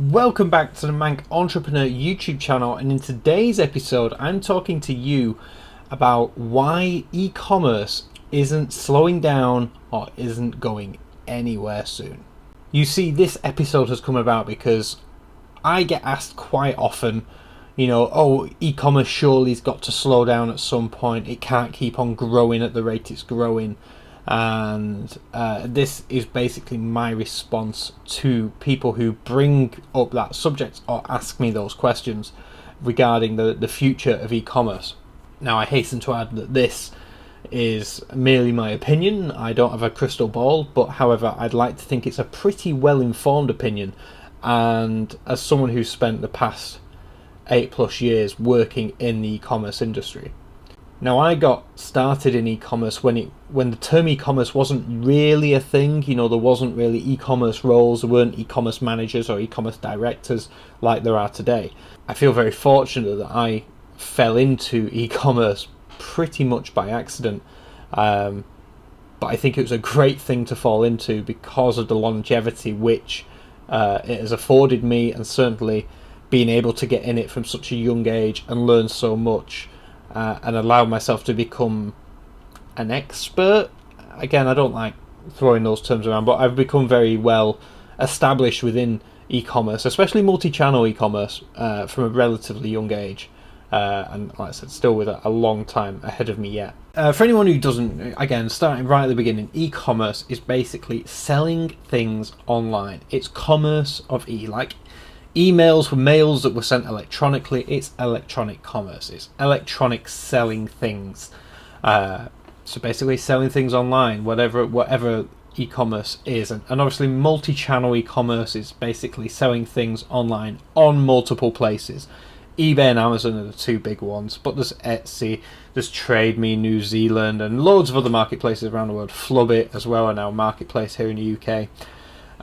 Welcome back to the Manc Entrepreneur YouTube channel, and in today's episode I'm talking to you about why e-commerce isn't slowing down or isn't going anywhere soon. You see, this episode has come about because I get asked quite often, e-commerce surely has got to slow down at some point. It can't keep on growing at the rate it's growing. And this is basically my response to people who bring up that subject or ask me those questions regarding the future of e-commerce. Now, I hasten to add that this is merely my opinion. I don't have a crystal ball, but however, I'd like to think it's a pretty well-informed opinion, and as someone who's spent the past 8+ years working in the e-commerce industry. Now, I got started in e-commerce when the term e-commerce wasn't really a thing. There wasn't really e-commerce roles, there weren't e-commerce managers or e-commerce directors like there are today. I feel very fortunate that I fell into e-commerce pretty much by accident, but I think it was a great thing to fall into because of the longevity which it has afforded me, and certainly being able to get in it from such a young age and learn so much. And allow myself to become an expert. Again, I don't like throwing those terms around, but I've become very well established within e-commerce, especially multi-channel e-commerce, from a relatively young age. And like I said, still with a long time ahead of me yet. For anyone who doesn't, again, starting right at the beginning, e-commerce is basically selling things online. It's commerce of like emails were mails that were sent electronically. It's electronic commerce. It's electronic selling things. So basically selling things online, whatever e-commerce is. And obviously multi-channel e-commerce is basically selling things online on multiple places. eBay and Amazon are the two big ones, but there's Etsy, there's TradeMe in New Zealand, and loads of other marketplaces around the world. Flubbit as well are now a marketplace here in the UK.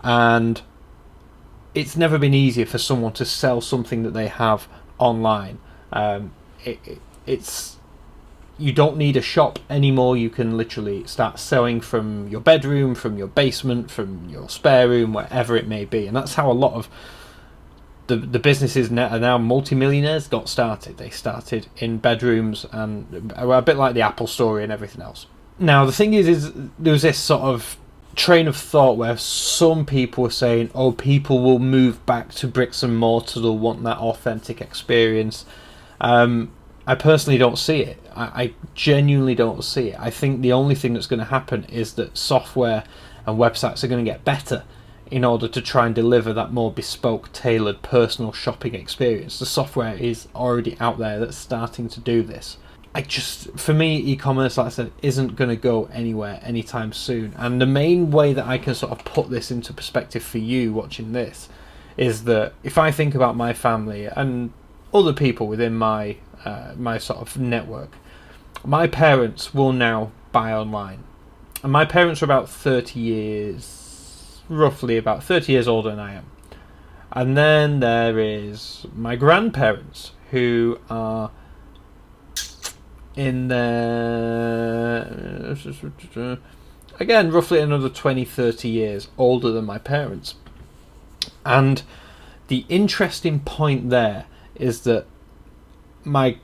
And it's never been easier for someone to sell something that they have online. You don't need a shop anymore. You can literally start selling from your bedroom, from your basement, from your spare room, wherever it may be. And that's how a lot of the businesses are now multi-millionaires got started. They started in bedrooms, and a bit like the Apple story and everything else. Now, the thing is there was this sort of train of thought where some people were saying, people will move back to bricks and mortar, they'll want that authentic experience. I personally don't see it. I genuinely don't see it. I think the only thing that's going to happen is that software and websites are going to get better in order to try and deliver that more bespoke, tailored, personal shopping experience. The software is already out there that's starting to do this. For me, e-commerce, like I said, isn't going to go anywhere anytime soon. And the main way that I can sort of put this into perspective for you watching this is that if I think about my family and other people within my sort of network, my parents will now buy online. And my parents are roughly about 30 years older than I am. And then there is my grandparents, who are in their, again, roughly another 20-30 years older than my parents. And the interesting point there is that my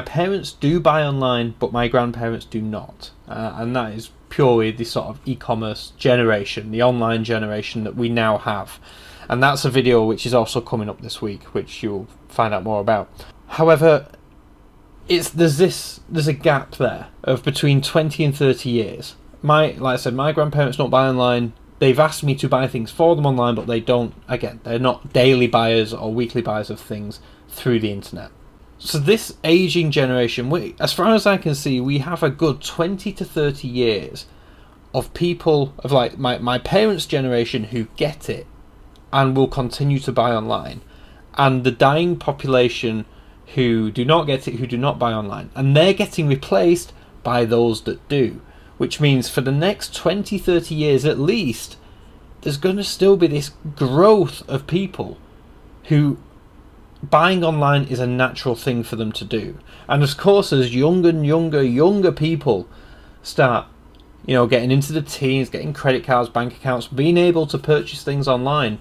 parents do buy online, but my grandparents do not. And that is purely the sort of e-commerce generation, the online generation that we now have. And that's a video which is also coming up this week, which you'll find out more about. However, there's a gap there of between 20 and 30 years. Like I said, my grandparents don't buy online. They've asked me to buy things for them online, but they don't. Again, they're not daily buyers or weekly buyers of things through the internet. So this aging generation, as far as I can see, we have a good 20 to 30 years of people of like my parents' generation who get it and will continue to buy online, and the dying population who do not get it, who do not buy online, and they're getting replaced by those that do, which means for the next 20-30 years at least, there's going to still be this growth of people who buying online is a natural thing for them to do. And of course, as younger people start getting into the teens, getting credit cards, bank accounts, being able to purchase things online,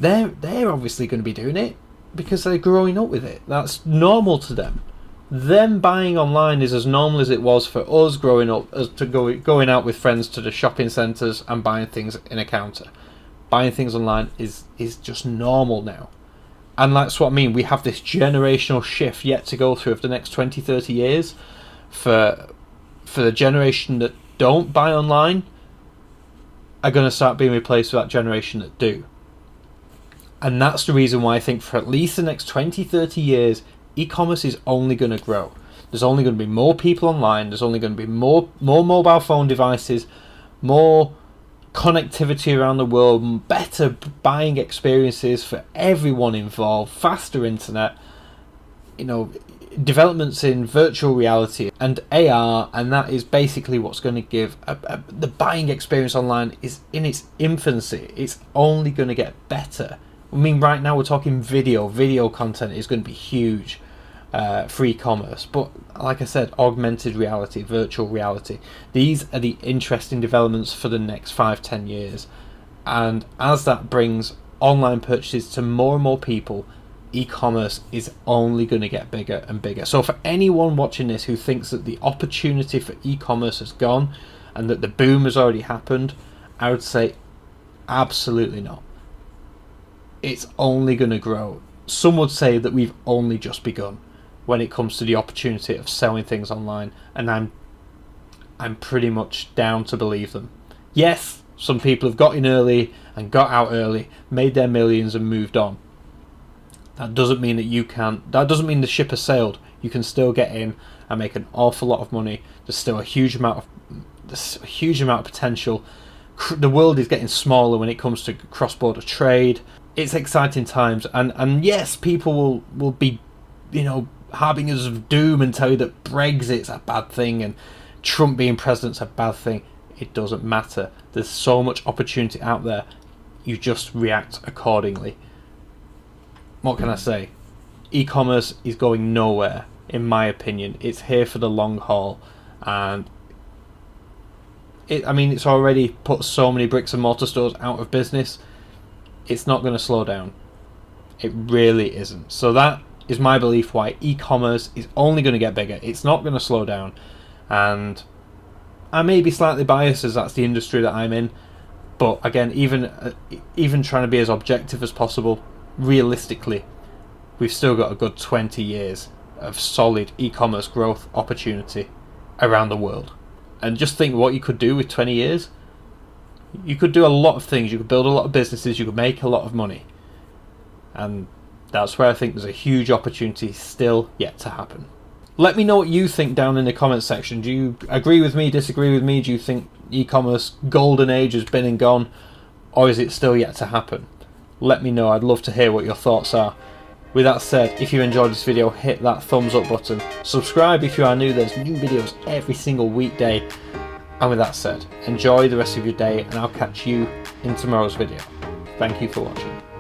they're obviously going to be doing it because they're growing up with it. That's normal to them. Them buying online is as normal as it was for us growing up, as to going out with friends to the shopping centres and buying things in a counter. Buying things online is just normal now. And that's what I mean. We have this generational shift yet to go through of the next 20, 30 years for the generation that don't buy online are going to start being replaced with that generation that do. And that's the reason why I think for at least the next 20, 30 years, e-commerce is only going to grow. There's only going to be more people online. There's only going to be more mobile phone devices, more connectivity around the world, better buying experiences for everyone involved, faster internet, developments in virtual reality and AR, and that is basically what's going to give the buying experience online is in its infancy. It's only going to get better. I mean, right now we're talking video content is going to be huge for e-commerce, but like I said, augmented reality, virtual reality, these are the interesting developments for the next 5-10 years. And as that brings online purchases to more and more people, e-commerce is only going to get bigger and bigger. So for anyone watching this who thinks that the opportunity for e-commerce has gone and that the boom has already happened, I would say absolutely not. It's only going to grow. Some would say that we've only just begun when it comes to the opportunity of selling things online, and I'm pretty much down to believe them. Yes, some people have got in early and got out early, made their millions and moved on. That doesn't mean that you can't. That doesn't mean the ship has sailed. You can still get in and make an awful lot of money. There's still a huge amount of potential. The world is getting smaller when it comes to cross-border trade. It's exciting times, and yes, people will be, harbingers of doom and tell you that Brexit's a bad thing and Trump being president's a bad thing. It doesn't matter. There's so much opportunity out there. You just react accordingly. What can I say? E-commerce is going nowhere, in my opinion. It's here for the long haul, and it's already put so many bricks and mortar stores out of business. It's not going to slow down. It really isn't. So that is my belief why e-commerce is only going to get bigger. It's not going to slow down. And I may be slightly biased as that's the industry that I'm in. But again, even trying to be as objective as possible, realistically, we've still got a good 20 years of solid e-commerce growth opportunity around the world. And just think what you could do with 20 years. You could do a lot of things. You could build a lot of businesses. You could make a lot of money. And that's where I think there's a huge opportunity still yet to happen. Let me know what you think down in the comments section. Do you agree with me, disagree with me? Do you think e-commerce golden age has been and gone? Or is it still yet to happen? Let me know. I'd love to hear what your thoughts are. With that said, if you enjoyed this video, hit that thumbs up button. Subscribe if you are new. There's new videos every single weekday. And with that said, enjoy the rest of your day, and I'll catch you in tomorrow's video. Thank you for watching.